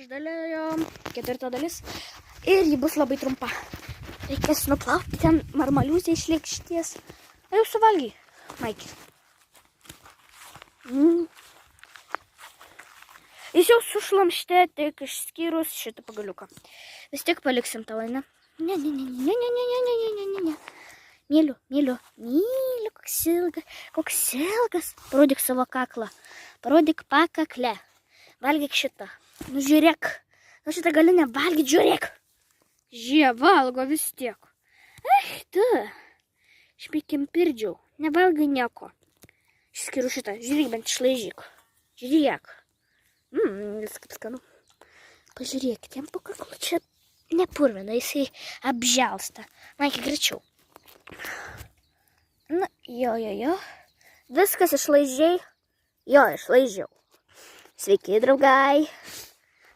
išdalėjo, ketvirta dalis. Ir ji bus labai trumpa. Reikės nuplaukti ten marmaliuzę iš lėkšties. Jau suvalgy, Maikį. Jis jau sušlamštė, tik išskyrus šitą pagaliuką. Vis tiek paliksim tau, ne? Ne. Myliu, koks ilgas. Parodyk savo kaklą. Parodyk pakaklę. Valgyk šitą. Nu, žiūrėk. Nu, šitą gali nevalgyt, žiūrėk. Žie, valgo vis tiek. Tu. Špeikim pirdžiau. Nevalgai nieko. Išskiriu šitą. Žiūrėk, bent išlaižyk. Žiūrėk. Viskas skanu. Pažiūrėkit, jam po kaklu čia nepurvina, jisai apželsta. Maikį, greičiau. Na, jo. Viskas išlaižiai. Jo, išlaižiau. Sveiki, draugai.